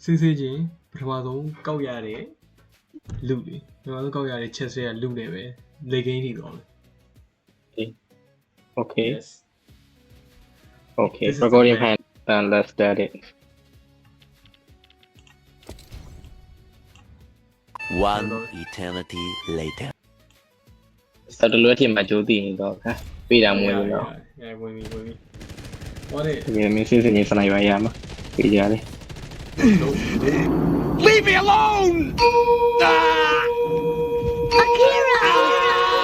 စစ်စစ်ချင်းပထမဆုံးကောက်ရတဲ့လူတွေပထမဆုံးကောက်ရတဲ့ချက်ဆွဲရလူတွေပဲလေကိန်းထိသွားမယ် Okay. Okay. Recording hand and let's start it. One eternity later. စတလွဲ့တင်မှာကြိုးတည်နေတော့ဟာပြေးတာမွေးလို့ ဝင်ပြီဟောတဲ့ ဒီမင်းစစ်စစ်နေစနိုင်ပါရမှာပြေးကြတယ် Leave me alone! Akira!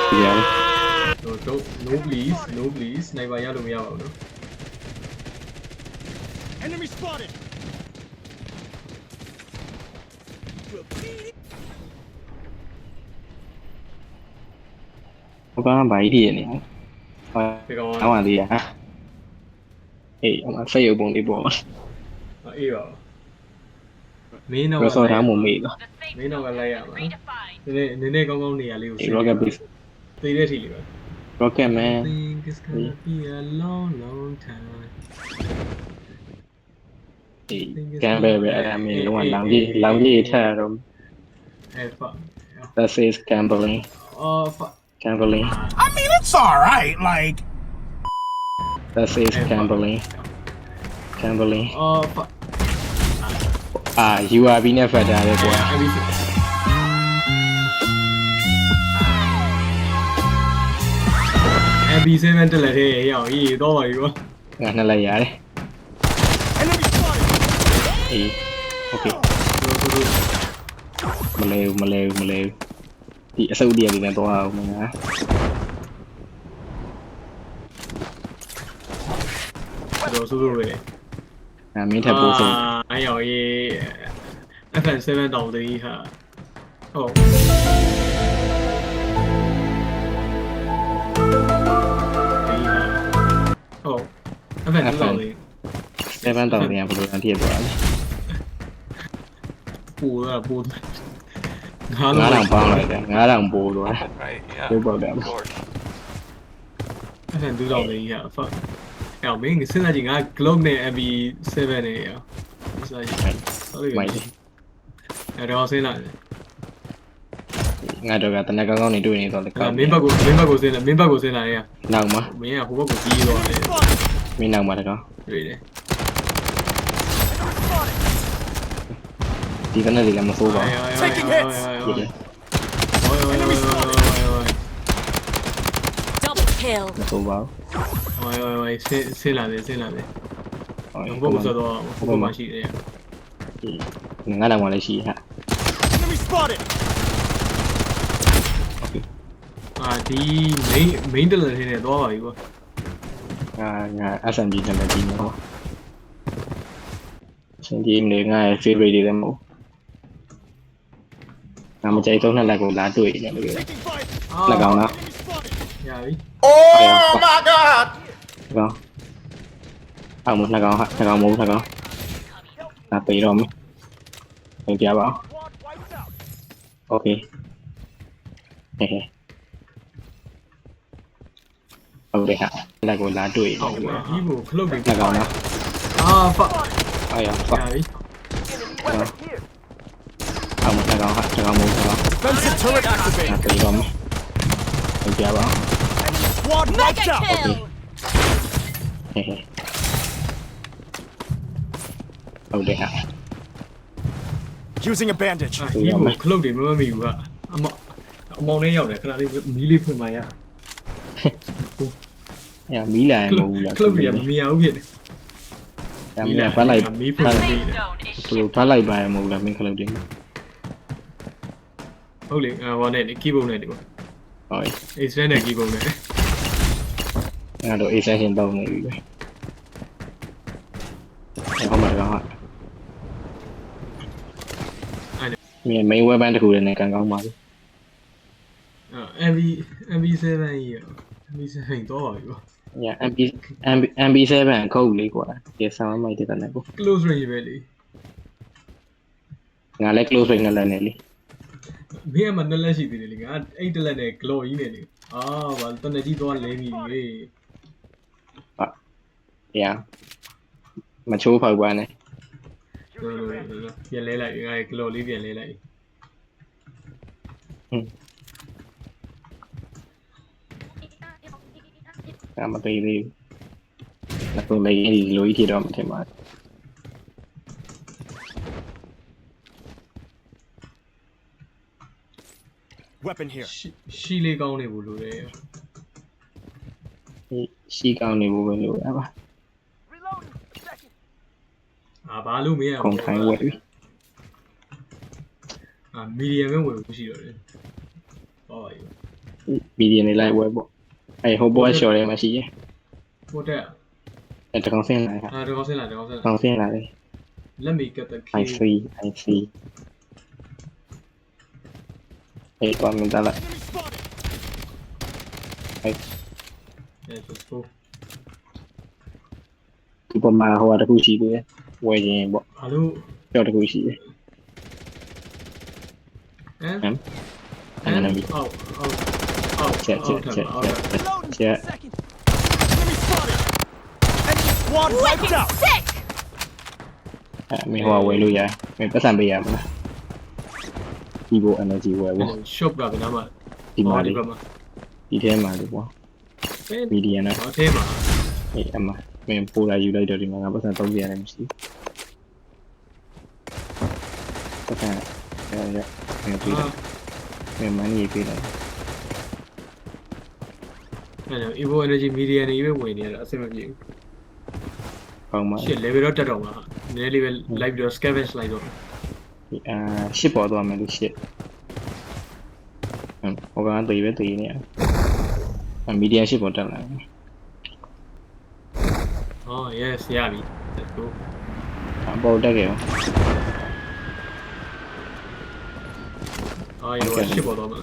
ပြေးကြတယ် တော့ no please နိုင်ပါရလို့မရပါဘူးနော် Enemy spotted! ဘာမှမဖြစ်နေဟာ ဒီကောင် အောင်းပါသေးဟာအေးအမဆက်ရုပ်ပုံလေးပေါ်မှာ အေးပါမင်းတော့ ရဆော့ထားမှုမေးတော့ မင်းတော့လိုက်ရမှာနည်းကောင်းနေရလေးကို rocket base သိတဲ့ထီလေးပါ rocket man think it's gonna be a long time ဒီကန်ပဲပဲအဲ့ဒါမင်းလုံးဝလောင်ကြီးထက်တော့ fuck that says gambling oh fuck gambling I mean, it's alright, like... that says gambling oh fuck URB နဲ့ဖတ်ထားတယ်ကွာ MB7 တက်လက်သေးရအောင်ကြီးတော့ပါပြီကွာ ငါနှစ်လိုက်ရတယ် Enemy spotted! အေး okay မလဲဒီအစုပ်တည်းလေးနဲ့တော့အောင်ငါ တော့ဆိုပဲ ငါမင်းထပ်ပို့ဆုံး အဲ့ရောရေး FN7 တောင်သေးဟာဟုတ်ဟုတ် FN တောင်သေး 7တောင်နေရဘယ်လိုလဲဖြစ်သွားလဲ ပူတာပူ ငါးတောင်ပေါင်းလိုက်တယ်9000ပို့လို့ Right, yeah. ရုပ်ပေါက်တယ် Of course. FN တောင်သေးဟာ fuck အဲ့မင်းစဉ်းစားကြည့်ငါ Glock နဲ့ MB7 နဲ့ရစဉ်းစားကြည့်ဟုတ်ပြီ မိုက် အဲ့တော့စဉ်းစား ငါတော့ကတနက်ကောင်းကောင်းနေတွေ့နေတော့လေ မင်းဘက်ကိုစဉ်းစားမင်းဘက်ကိုစဉ်းစားရ နောက်မှာ မင်းကဟိုဘက်ကိုကြီးတော့တယ် မင်းနောက်မှာတကော တွေ့တယ် ဒီကနေ့လည်းမဆိုးပါဘူး Taking hits! ဒီလေ Double kill. မဆိုးပါဘူး ဆင်းလာတယ် ဟုတ် ဘုတ်ဆိုတော့ဘုတ်မရှိတယ် ငါနောက်မှာလည်းရှိဟာ Enemy spotted! ဒီ main တလက်ထဲနဲ့သွားပါပြီကွာ ငါ SMG နဲ့လည်းဒီနော် SMG နဲ့ငါရဲ့ favorite တွေလည်းမဟုတ်ငါမကြိုက်တော့နှစ်လက်ကိုလာတွေ့နေတယ်လို့ Taking fire! လက်ကောင်နော် Enemy spotted! ရပြီ Oh my god! လက်ကောင်အောက်မှာလက်ကောင်ဟာလက်ကောင်မဟုတ်လက်ကောင်ငါပြေးတော့မယ်ပြန်ပြပါအောင် Squad wiped out! Okay ဟဲ့ဟုတ်တယ်ဟာလက်ကိုလာတွေ့နေ ဟုတ် တယ် ကဲ့ဒီကိုခလုတ်တွေ လက်ကောင်နော် fuck အေး ရ fuck ပြီ အောက်မှာလက်ကောင်ဟာလက်ကောင်မဟုတ်လက်ကောင် Defensive turret ငါ activated! ပြေးတော့မယ်ပြန်ပြပါအောင် Squad wiped Mega out! kill. ဟုတ်တယ်ဟာ Using a bandage. ဒီကိုခလုတ်တွေမမမီဘူးကအမောင်လေးရောက်တယ်ခဏလေးမီးလေးဖွင့်ပါရ အဲမီးလာရင်မဟုတ်ဘူးလား ခလုတ်တွေကမမြင်အောင်ဖြစ်တယ် ဒါမီးဖတ်လိုက် မီးဖွင့်ပြီး သူဖတ်လိုက်ပါရင်မဟုတ်လားမင်းခလုတ်တင် ဟုတ်လေဟိုနဲ့ keyboard နဲ့ဒီပေါ့ ဟုတ် extend နဲ့ keyboard နဲ့ ငါတို့ extension တောင်းနေပြီပဲဟောမှာတော့ဟာမင်း main weapon တခုလည်းနဲ့ကန်ကောင်းပါဘူး MB7 ကြီးရော MB7 တော့ပါပြီပေါ့ ညာ MB7 ခုတ်လေးကွာဒီဆောင်းမိုက်တဲ့တဲ့ကို close range ပဲလေ ငါလည်း close range နဲ့လည်းနေလေ မင်းကမှနှစ်လက်ရှိသေးတယ်လေငါအဲ့တစ်လက်နဲ့ glow ကြီးနေလေဘာတနကြီးသွားလဲပြီလေ ညာမချိုးဖောက်ပါနဲ့ မ ပြန်လဲလိုက်ငါကလော်လေးပြန်လဲလိုက် မသေးသေးဘူးနောက်ဆုံးလေးအဲ့ဒီလိုကြီးထတော့မထင်ပါဘူး Weapon here. ရှီလေးကောင်းနေဘူးလို့လေ ရှိကောင်းနေဖို့ပဲလို့ရပါ ဘာလို့မရ ကုန်ထိုင်းဝယ်ပြီ မီဒီယမ်ပဲဝယ်ဖို့ရှိတော့တယ်ဟောပါပြီ မီဒီယံနေလိုက်ဝယ်ပေါ့အဲ့ဟိုဘောရှော်ထဲမှာရှိရဲ့ ဟိုတက် အဲ့တကောင်ဆင်းလာဟာ တကောင်းစင်းလာ ကောင်ဆင်းလာတယ် Let me get the key I see အဲ့တော့မင်းသားလိုက် Enemy spotted. အဲ့ let's go ဒီပေါ်မှာဟိုတခုရှိသေးတယ်ဝယ်ခြင်းပေါ့ ဘာလို့ ကြောက်တခုရှိတယ် enemy အောက် ချက် Reloading. Yeah. Second. Enemy spotted. Enemy squad wiped out. Sick! အဲ့မင်းဟိုဝယ်လို့ရမင်းပတ်စံပေးရမလားဒီဘော energy ဝယ်ပေါ့ shop ကဘယ်နာမှာ ဒီမှာလေး ဘက်မှာ ဒီထဲမှာလေးပေါ့မီဒီယံနဲ့ ဟောထဲမှာ အဲ့အမမင်းပိုလာယူလိုက်တော့ဒီမှာငါပတ်စံ300ရတယ်မရှိပတ်စံရမင်းပြီးတော့မင်းမနီးပေးလိုက် အဲ့တော့ Evo Energy Media နေပဲဝင်နေရတာအဆင်မပြေဘူး ကောင်းပါ ရှစ် level တော့တက်တော့မှာနည်းနည်းလေးပဲ live ပြီးတော့ scavenge လိုက်တော့ ရှစ်ပေါ်သွားမယ်လို့ရှစ်ဟိုကောင်တည်ပဲတည်နေရမီဒီယံရှစ်ပေါ်တက်လာ yes ရပြီ let's go ပေါ်တက်ခဲ့ရော ရောရှစ်ပေါ်တော့မှာ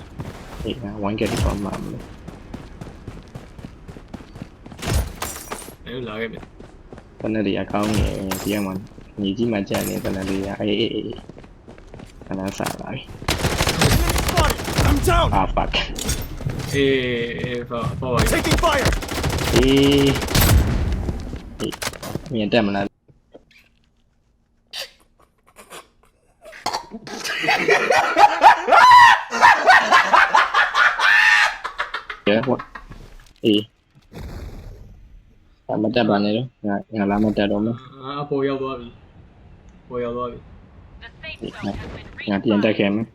အေး1 get ပေါ်မှာမလို့ အဲ့လာခဲ့ပြီ တနက်တွေအကောင်းနေဒီကမှညီကြီးမှကြက်နေတနက်တွေကအေးခဏစားလာပြီ Enemy spotted. I'm down. fuck အေးပါပါ Taking fire. အေးမြင်တက်မလားရဟောအေးမတက်ပါနဲ့တော့ငါလာမတက်တော့မယ် အပေါ်ရောက်သွားပြီပေါ်ရောက်သွားပြီ ငါပြန်တက်ခဲ့မယ်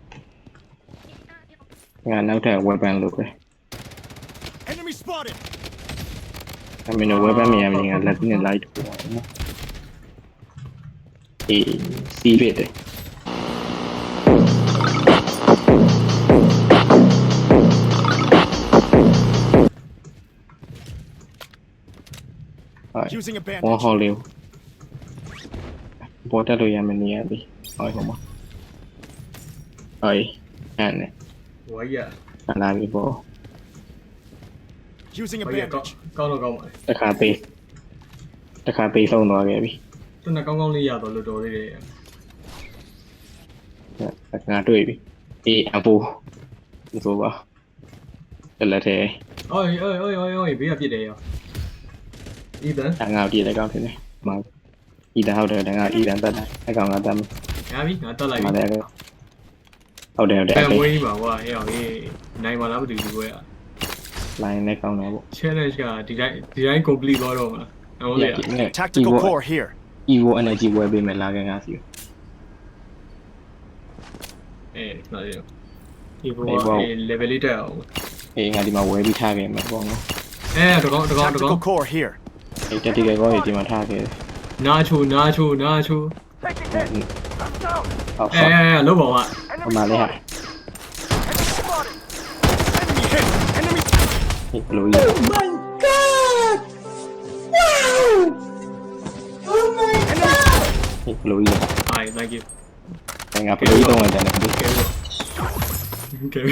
ငါနောက်ထပ် weapon လုပ်ပဲ Enemy spotted. အမင်းတို့ weapon မြင်ရမြင်ငါလက်နဲ့ light ပို့ပါနော်အေးစီးရတဲ့Using a ဘော bandage. ဟောလေးပေါ်တက်လို့ရမယ်နေရပြီဟောဟောမဟောအဲ့နဲ့ ဝါကြီးက လာပြီပေါ့ Using a ဝါကြီး bandage. ကောင်းတော့ကောင်းပါလေ တခါပေးဆုံးသွားခဲ့ပြီ တနကောင်းကောင်းလေးရတော့လို့တော်လေးတယ် ငါတွေ့ပြီအေးအဖိုးဆိုပါလက်ထဲ အော်ဘေးကပြစ်တယ်ရောဤတန် ငါပြည့်တဲ့ကောင်ထင်တယ်မဤတဟုတ်တယ်ငါဤတန်တက်တယ်အကောင်ကတက်မယ် ရပြီငါတက်လိုက် မ ပြီ လည်းဟုတ်တယ် အဲ့ဝေးပါကွာဟဲ့အောင်ရေးနိုင်ပါလားမသိဘူးကွယ် line နဲ့ကောင်းတော့ပေါ့ challenge ကဒီတိုင်း complete သွားတော့မှာဟုတ်လေ Tactical core here. Evo energy ဝယ်ပေးမယ်လာခဲ့ငါစီ နားရဒီဘောlevel လေးတက်အောင် အေးငါဒီမှာဝယ်ပြီးထားခဲ့မယ်ပေါ့နော် တကောင်း Tactical core here. အေးတက်တီကကောကြီးဒီမှာထားခဲ့ နာချို Taking hit. I'm down. လုံးပါက ဟိုမှာလေးဟာ Enemy spotted. Enemy hit. Enemy. ဘလို့ကြီး My god! Wow! Oh my god! ဘလို့ကြီး Hi thank you ငါဘလို့ကြီးတော့တယ်လေ ကဲ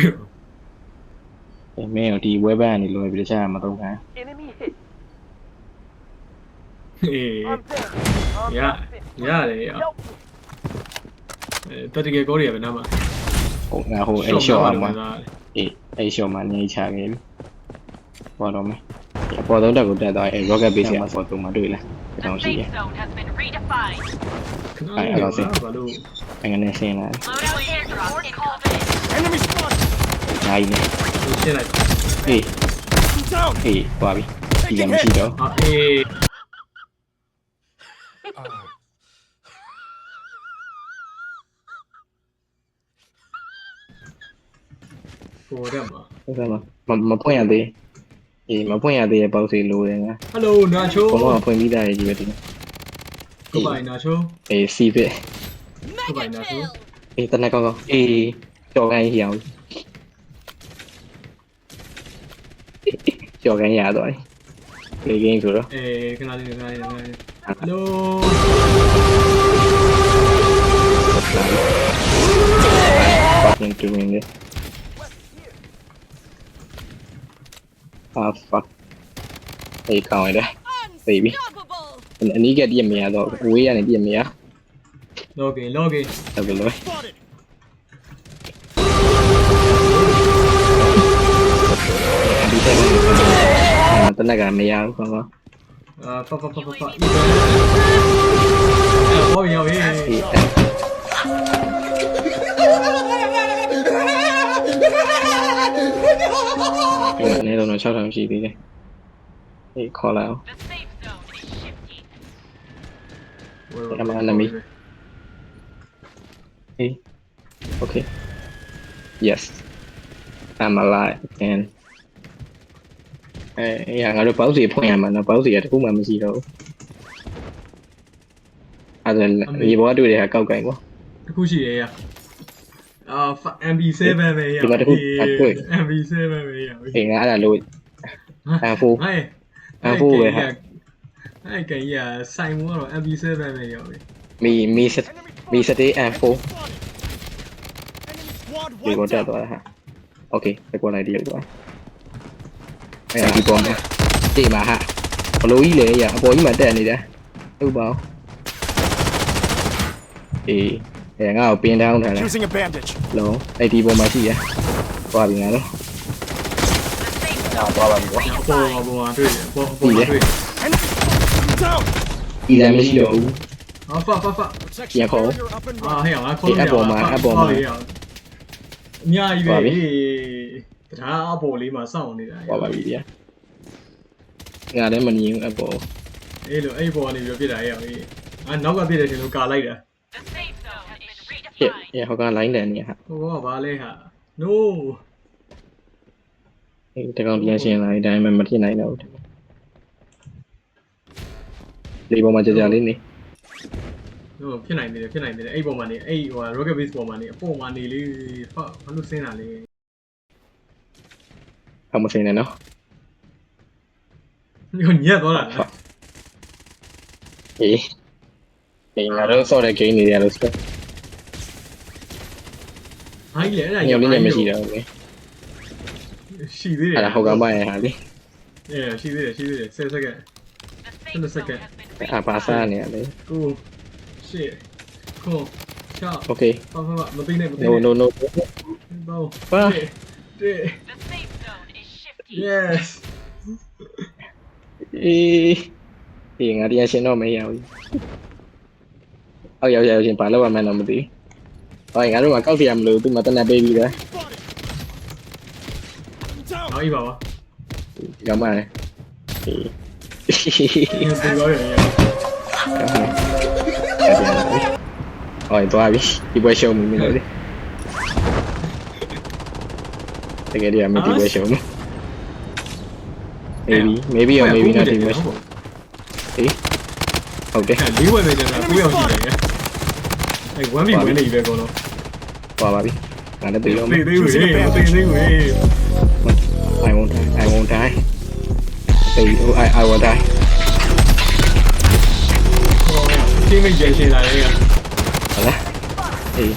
မင်းတို့ဒီ weapon ကနေလွယ်ပြီးတခြားမသုံးခံ Enemy hit. ရတယ်တက်တကယ်ကောရပဲနားမှာ ဟိုငါဟိုအဲ့ shot အောင်မှာအေးအဲ့ shot မှာနေချခဲ့ပြီပေါ်တော့မယ်အပေါ်တော့တက်ကိုတက်သွားအဲ့ rocket base မှာပေါ်တော့မတွေ့လားတောင်းရှိရဲ့ zone has been redefined. ဘာလို့ နိုင်ငံနဲ့ဆင်းလာ Loadout airdrop incoming. Enemy spotted. နိုင်နေ ရှင်းလိုက် အေး I'm down. အေးသွားပြီဒီကမရှိတော့ ဟာအေးပေါ်တယ်မှာ ဟုတ်ကဲ့မဖွင့်ရသေးအေးမဖွင့်ရသေးရဲ့ပေါ့စီလိုတယ်ငါ ဟယ်လိုနာချို ဘုံကဖွင့်ပြီးသားရဲ့ကြီးပဲဒီ ဟုတ်ပါနာချို အေးစီဖစ် ဟုတ်ပါနာချို အေးတနက်ကောင်းကောင်းအေးကြော်ခိုင်းရအောင်ကြော်ခိုင်းရတော့လေဂိမ်းဆိုတော့ အေးခဏလေးဟယ်လို fucking doing this ah fuck အေးကောင်းရတယ် baby အနည်းကတည်းကမရတော့ဝေးရနေတည်းမရ လောကင် ဟုတ်ကဲ့လို့ Spotted. ဒီတဲ့တနက်ကမရဘူးကောင်းကောင်း ဖဖဘောရောက်ရေး အေးအနေတော့6000ရှိသေးတယ်အေးခေါ်လာအောင် The safe zone is shifting. Hey. Okay. Yes. I'm alive again. အေးငါတို့ပေါက်စီဖွင့်ရမှာနော်ပေါက်စီကတခုမှမရှိတော့ဘူးအဲ့ဒါရေဘောတွေ့တဲ့ဟာကောက်ကင်ကွာ တခုရှိရဲ့ရအာ MB7 ပဲရ MB7 ပဲရ အေးငါအဲ့ဒါလို့ F4 ဟဲ့ F4 ပဲဟာ အဲ့ကင်ရဆိုင်မို့တော့ MB7 ပဲရပဲ မီစတေး F4 Enemy squad ဒီကို wiped တက် out. သွားတာဟာ Okay တက်過လိုက်ဒီလောက်သွားအဲ့ဒီပေါ်မှာတေးမှာဟာဘလို့ကြီးလေရအပေါ်ကြီးမှာတက်နေတယ်ဟုတ်ပါအေးငါ့ကိုပင်တောင်းထားတယ် Using a bandage. လုံးအဲ့ဒီပေါ်မှာရှိရသွားပြီငါတော့ The safe သွားပါပြီကွာ ပေါ်တွေ့တယ်ပေါ်တွေ့ Enemy spotted. I'm down. ဒီလည်းမရှိတော့ဘူး ဟာဖ Protection Yeah, call. barrier up and အာ running. ဟဲ့ငါခေါ်လို့ရအများကြီးပဲတရားအပေါ်လေးမှာစောင့်နေတာ သွားပါပြီဗျာငါလည်းမမြင်ဘူးအပေါ် အေးလို့အဲ့ပေါ်ကနေပြီးပြစ်တာရအောင်အေးအာနောက်ကပြစ်တယ်ရှင်လို့ကာလိုက်တာ The safe zone has been ဟဲ့ redefined. ဟောကလိုင်းတယ်နေဟာ ဟိုကဘာလဲဟာ no အေးတကောင်ပြန်ရှင်းလာတဲ့အတိုင်းမှမဖြစ်နိုင်တော့ဘူးဒီပေါ်မှာကြာလေးနေ no ဖြစ်နိုင်တယ်အဲ့ပေါ်မှာနေအဲ့ဟို rocket base ပေါ်မှာနေအပေါ်မှာနေလေဘာလို့ဆင်းတာလဲ အမစင်းနေနော် ညညက်သွားတာ အေးငါတို့ဆော့တဲ့ဂိမ်းတွေရလို့ဆို ဟိုင်းလေအဲ့ဒါ ညောင်လေးလည်းမရှိတော့ဘူးလေ ရှိသေးတယ် အဲ့ဒါဟောကမရဲ့ဟာလေ အေးရှိသေးတယ်10 second The safe second. zone has been အပါစားနေရလေ 9 shit 9 โอเค ဘာမသိနဲ့ no no no ဘာ The safe zone is shifting. yes အေးငါတရားရှင်းတော့မရဘူးအောက်ရောက်ချင်းဘာလို့မှန်းတော့မသိဟောငါတို့ကကောက်ပြရမလို့သူမတနက်ပေးပြီးသား Spotted. I'm down. နောက်ပါပါ ကြောက်ပါနဲ့အေး ဒီလိုရရ ဟောသွားပြီဒီပွဲရှုံးမိလို့လေတကယ်တော့မဒီပွဲရှုံးmaybe or maybe not ဒီပွဲရှုံးအေးဟုတ်တယ် လေးဝယ်နေတယ်က9ယောက်ရှိတယ်အဲ့ 1v1 နေပဲကောတော့ သွားပါပြီငါလည်းပြေတော့မယ် သေးသေးဝေးသေးဝေး I won't die baby I will die ချင်းမိတ်ကျရှင်လာတယ်က ဟုတ်လားအေး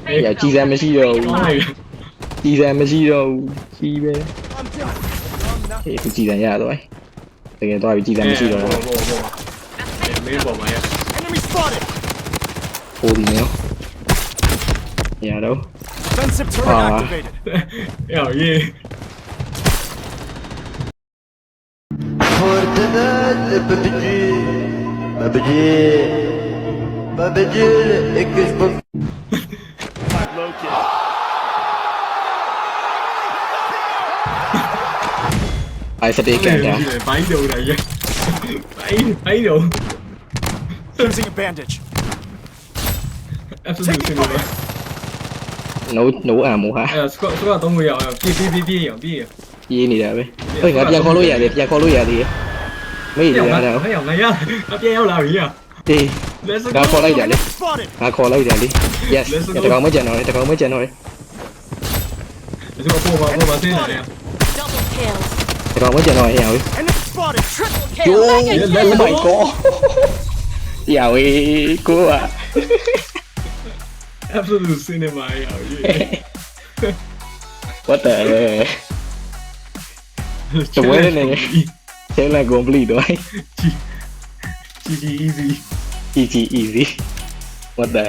The အေး safe ကြီးစမ်း zone မရှိတော့ဘူး ဟုတ်တယ် ကြီးစမ်းမရှိတော့ဘူးကြီးပဲ I'm down. I'm not. အေးကြီးစမ်းရတော့တကယ်သွားပြီကြီးစမ်းမရှိတော့ဘူး မင်းပေါ်မှာရ Enemy spotted. ဟိုဒီနော်ရတော့ Defensive turret Ah. activated. အဲ့ရေး Fortuna, PUBG, Low kick. အိုင်စတေးကန်တာ ဘိုင်းတော့တာရဘိုင်းတော့ Using a bandage. absolute ဆင်းလို့ no ammo ဟာ အဲ့စကောတော့ငွေရအောင်ပြေးအောင်ပြေး ပြေးနေတာပဲဟေးငါပြန်ခေါ်လို့ရတယ်ပြန်ခေါ်လို့ရသေးတယ်မေးရတာတော့ ဟဲ့အောင်ငါရအပြန်ရောက်လာပြီရ တေး let's ငါခေါ်လိုက်တယ်လေ Spotted. ငါခေါ်လိုက်တယ်လေ yes တကောင်မကျန်တော့လေတကောင်မကျန်တော့လေ let's go ပေါ်ပါဆင်းလာတယ် Double kill. တကောင်မကျန်တော့ဟဲ့ရအောင် Enemy spotted. Triple โย kill. oh my god อย่าเว้ยกูอ่ะ absolute cinema ရအောင် what the တဝဲနေနေဆဲလာ complete တော့ GG easy easy what the